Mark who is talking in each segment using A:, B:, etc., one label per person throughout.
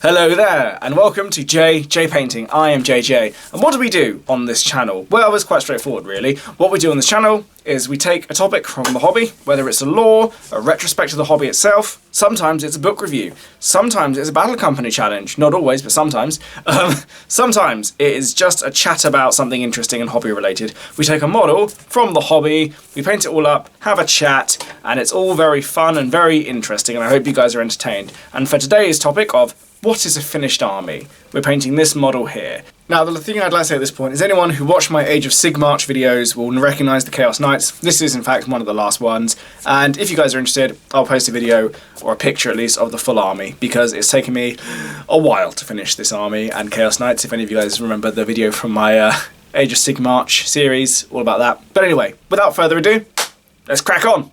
A: Hello there, and welcome to J Painting. I am JJ, and what do we do on this channel? Well, it's quite straightforward, really. What we do on this channel is we take a topic from the hobby, whether it's a lore, a retrospect of the hobby itself, sometimes it's a book review, sometimes it's a Battle Company challenge, not always, but sometimes. Sometimes it is just a chat about something interesting and hobby related. We take a model from the hobby, we paint it all up, have a chat, and it's all very fun and very interesting, and I hope you guys are entertained. And for today's topic of what is a finished army? We're painting this model here. Now, the thing I'd like to say at this point is anyone who watched my Age of Sigmarch videos will recognise the Chaos Knights. This is, in fact, one of the last ones. And if you guys are interested, I'll post a video, or a picture at least, of the full army, because it's taken me a while to finish this army and Chaos Knights, if any of you guys remember the video from my Age of Sigmarch series, all about that. But anyway, without further ado, let's crack on!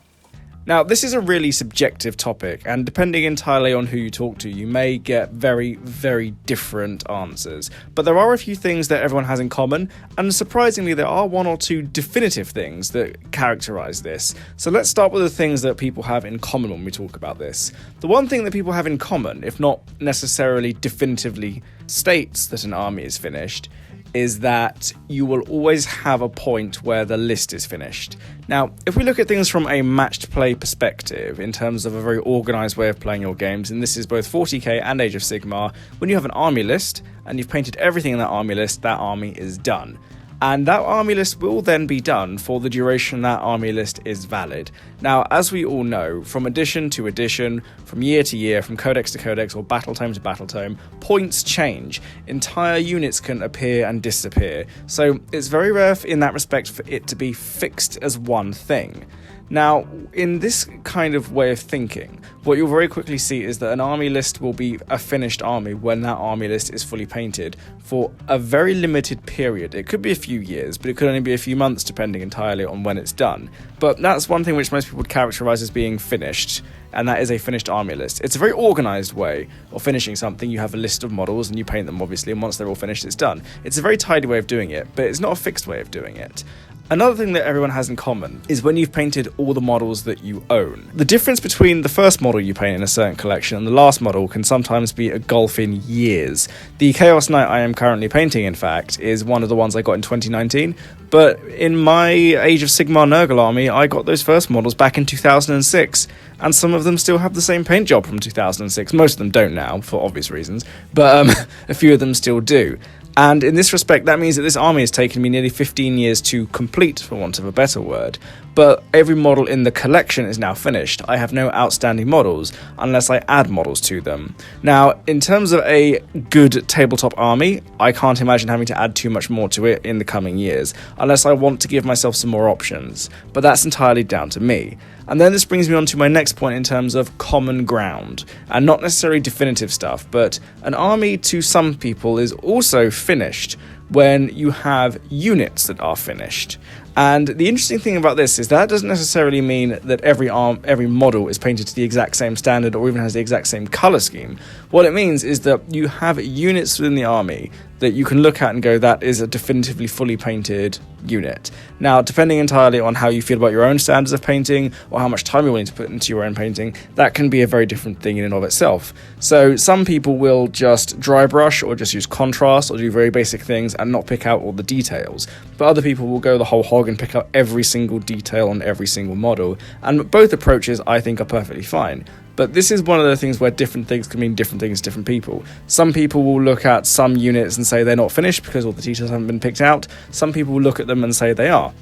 A: Now, this is a really subjective topic, and depending entirely on who you talk to, you may get very, very different answers. But there are a few things that everyone has in common, and surprisingly, there are one or two definitive things that characterise this. So let's start with the things that people have in common when we talk about this. The one thing that people have in common, if not necessarily definitively states that an army is finished, is that you will always have a point where the list is finished. Now, if we look at things from a matched play perspective, in terms of a very organised way of playing your games, and this is both 40k and Age of Sigmar, when you have an army list, and you've painted everything in that army list, that army is done. And that army list will then be done for the duration that army list is valid. Now, as we all know, from edition to edition, from year to year, from codex to codex, or battle tome to battle tome, points change. Entire units can appear and disappear. So it's very rare in that respect for it to be fixed as one thing. Now, in this kind of way of thinking, what you'll very quickly see is that an army list will be a finished army when that army list is fully painted for a very limited period. It could be a few years, but it could only be a few months depending entirely on when it's done. But that's one thing which most people would characterise as being finished, and that is a finished army list. It's a very organised way of finishing something. You have a list of models and you paint them, obviously, and once they're all finished, it's done. It's a very tidy way of doing it, but it's not a fixed way of doing it. Another thing that everyone has in common is when you've painted all the models that you own. The difference between the first model you paint in a certain collection and the last model can sometimes be a gulf in years. The Chaos Knight I am currently painting, in fact, is one of the ones I got in 2019, but in my Age of Sigmar Nurgle army, I got those first models back in 2006, and some of them still have the same paint job from 2006. Most of them don't now, for obvious reasons, but a few of them still do. And in this respect, that means that this army has taken me nearly 15 years to complete, for want of a better word. But every model in the collection is now finished. I have no outstanding models, unless I add models to them. Now, in terms of a good tabletop army, I can't imagine having to add too much more to it in the coming years, unless I want to give myself some more options. But that's entirely down to me. And then this brings me on to my next point in terms of common ground, and not necessarily definitive stuff, but an army to some people is also finished when you have units that are finished. And the interesting thing about this is that doesn't necessarily mean that every model is painted to the exact same standard or even has the exact same colour scheme. What it means is that you have units within the army that you can look at and go, that is a definitively fully painted unit. Now, depending entirely on how you feel about your own standards of painting or how much time you're willing to put into your own painting, that can be a very different thing in and of itself. So some people will just dry brush or just use contrast or do very basic things and not pick out all the details. But other people will go the whole hog and pick out every single detail on every single model. And both approaches, I think, are perfectly fine. But this is one of the things where different things can mean different things to different people. Some people will look at some units and say they're not finished because all the details haven't been picked out. Some people will look at them and say they are.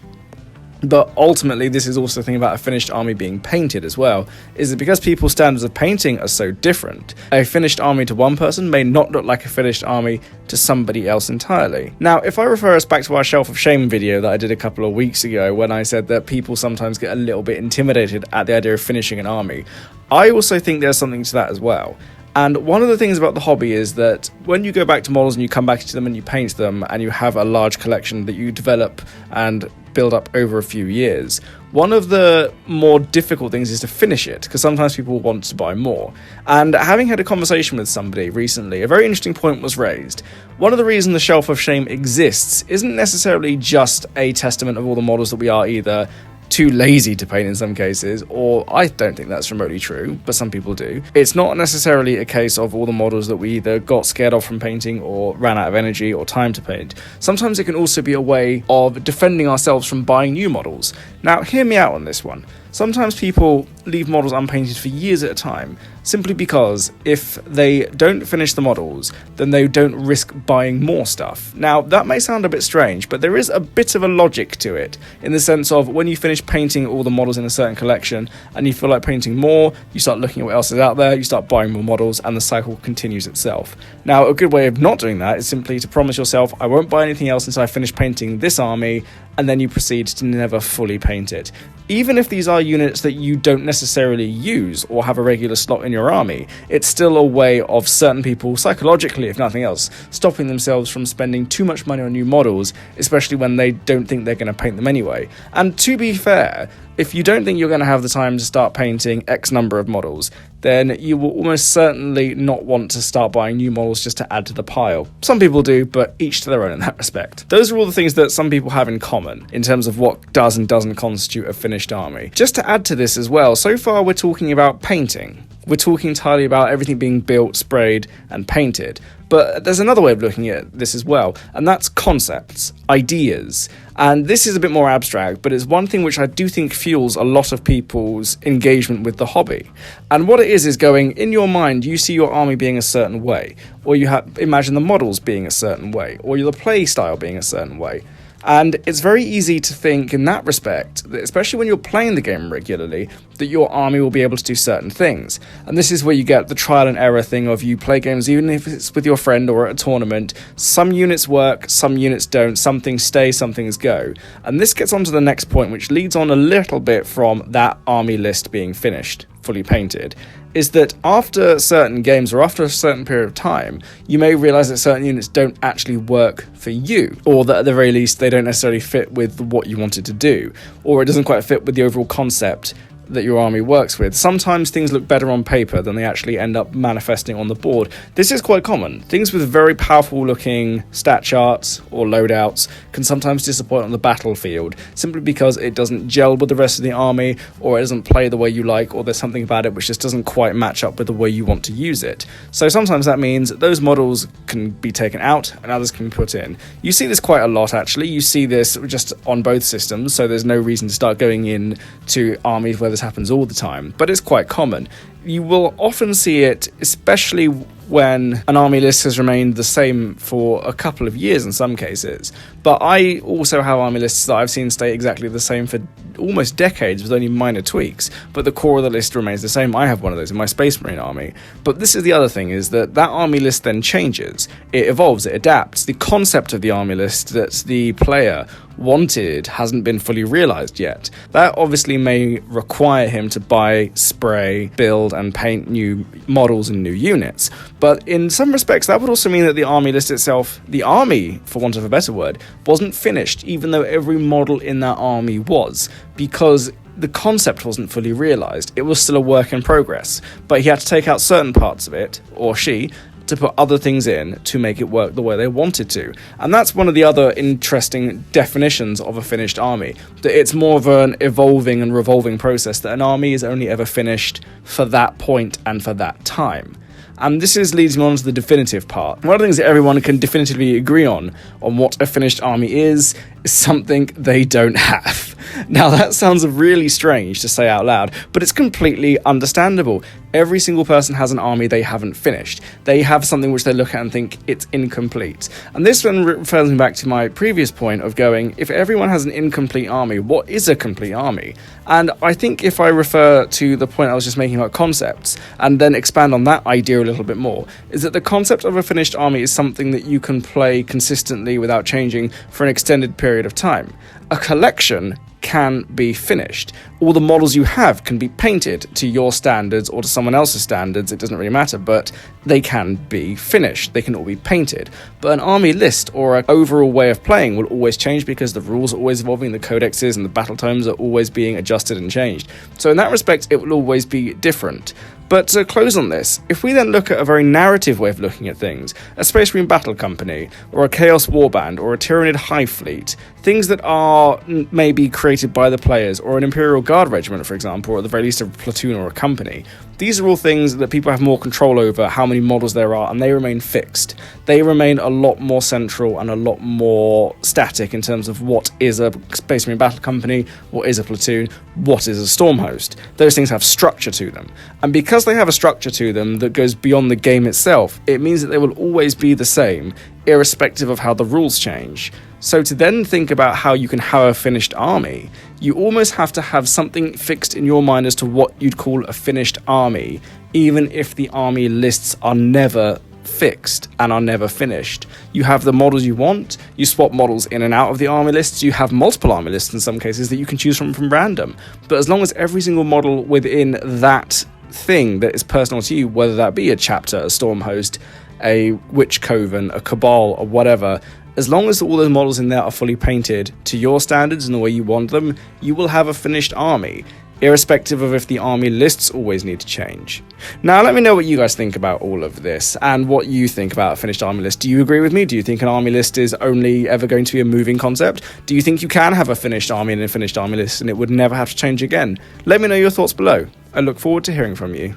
A: But ultimately, this is also the thing about a finished army being painted as well, is that because people's standards of painting are so different, a finished army to one person may not look like a finished army to somebody else entirely. Now, if I refer us back to our Shelf of Shame video that I did a couple of weeks ago, when I said that people sometimes get a little bit intimidated at the idea of finishing an army, I also think there's something to that as well. And one of the things about the hobby is that when you go back to models and you come back to them and you paint them and you have a large collection that you develop and build up over a few years, one of the more difficult things is to finish it, because sometimes people want to buy more. And having had a conversation with somebody recently, a very interesting point was raised. One of the reasons the Shelf of Shame exists isn't necessarily just a testament of all the models that we are either too lazy to paint in some cases, or I don't think that's remotely true, but some people do. It's not necessarily a case of all the models that we either got scared of from painting or ran out of energy or time to paint. Sometimes it can also be a way of defending ourselves from buying new models. Now, hear me out on this one. Sometimes people leave models unpainted for years at a time, simply because if they don't finish the models, then they don't risk buying more stuff. Now, that may sound a bit strange, but there is a bit of a logic to it, in the sense of when you finish painting all the models in a certain collection, and you feel like painting more, you start looking at what else is out there, you start buying more models, and the cycle continues itself. Now, a good way of not doing that is simply to promise yourself, I won't buy anything else until I finish painting this army, and then you proceed to never fully paint it. Even if these are units that you don't necessarily use or have a regular slot in your army, it's still a way of certain people, psychologically if nothing else, stopping themselves from spending too much money on new models, especially when they don't think they're going to paint them anyway. And to be fair, if you don't think you're going to have the time to start painting X number of models, then you will almost certainly not want to start buying new models just to add to the pile. Some people do, but each to their own in that respect. Those are all the things that some people have in common in terms of what does and doesn't constitute a finished army. Just to add to this as well, so far we're talking about painting. We're talking entirely about everything being built, sprayed, and painted. But there's another way of looking at this as well, and that's concepts, ideas. And this is a bit more abstract, but it's one thing which I do think fuels a lot of people's engagement with the hobby. And what it is going, in your mind, you see your army being a certain way, or you imagine the models being a certain way, or the play style being a certain way. And it's very easy to think in that respect, that especially when you're playing the game regularly, that your army will be able to do certain things. And this is where you get the trial and error thing of you play games, even if it's with your friend or at a tournament, some units work, some units don't, some things stay, some things go. And this gets on to the next point, which leads on a little bit from that army list being finished, fully painted, is that after certain games or after a certain period of time, you may realise that certain units don't actually work for you, or that at the very least they don't necessarily fit with what you wanted to do, or it doesn't quite fit with the overall concept that your army works with. Sometimes things look better on paper than they actually end up manifesting on the board. This is quite common. Things with very powerful looking stat charts or loadouts can sometimes disappoint on the battlefield, simply because it doesn't gel with the rest of the army, or it doesn't play the way you like, or there's something about it which just doesn't quite match up with the way you want to use it. So sometimes that means those models can be taken out and others can be put in. You see this quite a lot actually. You see this just on both systems, so there's no reason to start going in to armies where this happens all the time, but it's quite common. You will often see it, especially when an army list has remained the same for a couple of years in some cases. But I also have army lists that I've seen stay exactly the same for almost decades with only minor tweaks, but the core of the list remains the same. I have one of those in my Space Marine army. But this is the other thing, is that army list then changes. It evolves, it adapts. The concept of the army list that the player wanted hasn't been fully realised yet. That obviously may require him to buy, spray, build and paint new models and new units, but in some respects that would also mean that the army list itself, the army for want of a better word, wasn't finished, even though every model in that army was, because the concept wasn't fully realised. It was still a work in progress, but he had to take out certain parts of it, or she, to put other things in to make it work the way they wanted to. And that's one of the other interesting definitions of a finished army, that it's more of an evolving and revolving process, that an army is only ever finished for that point and for that time. And this leads me on to the definitive part. One of the things that everyone can definitively agree on what a finished army is something they don't have. Now that sounds really strange to say out loud, but it's completely understandable. Every single person has an army they haven't finished. They have something which they look at and think it's incomplete. And this one refers me back to my previous point of going, if everyone has an incomplete army, what is a complete army? And I think if I refer to the point I was just making about concepts, and then expand on that idea a little bit more, is that the concept of a finished army is something that you can play consistently without changing for an extended period of time. A collection can be finished. all the models you have can be painted to your standards or to someone else's standards, it doesn't really matter, but they can be finished, they can all be painted. But an army list or an overall way of playing will always change because the rules are always evolving, the codexes and the battle tomes are always being adjusted and changed. So in that respect, it will always be different. But to close on this, if we then look at a very narrative way of looking at things, a Space Marine Battle Company, or a Chaos Warband, or a Tyranid Hive Fleet, things that are maybe created by the players, or an Imperial Guard Regiment, for example, or at the very least a platoon or a company, these are all things that people have more control over how many models there are, and they remain fixed. They remain a lot more central and a lot more static in terms of what is a Space Marine Battle Company, what is a platoon, what is a Storm Host. Those things have structure to them. And because they have a structure to them that goes beyond the game itself, it means that they will always be the same, irrespective of how the rules change. So to then think about how you can have a finished army, you almost have to have something fixed in your mind as to what you'd call a finished army, even if the army lists are never fixed and are never finished. You have the models you want, you swap models in and out of the army lists, you have multiple army lists in some cases that you can choose from random. But as long as every single model within that thing that is personal to you, whether that be a chapter, a storm host, a witch coven, a cabal, or whatever, as long as all those models in there are fully painted to your standards and the way you want them, you will have a finished army, irrespective of if the army lists always need to change. Now, let me know what you guys think about all of this and what you think about a finished army list. Do you agree with me? Do you think an army list is only ever going to be a moving concept? Do you think you can have a finished army and a finished army list and it would never have to change again? Let me know your thoughts below. I look forward to hearing from you.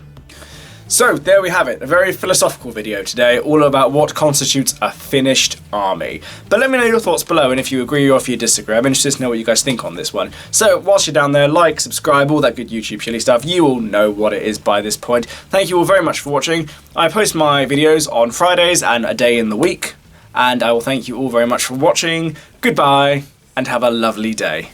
A: So, there we have it, a very philosophical video today, all about what constitutes a finished army. But let me know your thoughts below, and if you agree or if you disagree. I'm interested to know what you guys think on this one. So, whilst you're down there, like, subscribe, all that good YouTube chilly stuff. You all know what it is by this point. Thank you all very much for watching. I post my videos on Fridays and a day in the week, and I will thank you all very much for watching. Goodbye, and have a lovely day.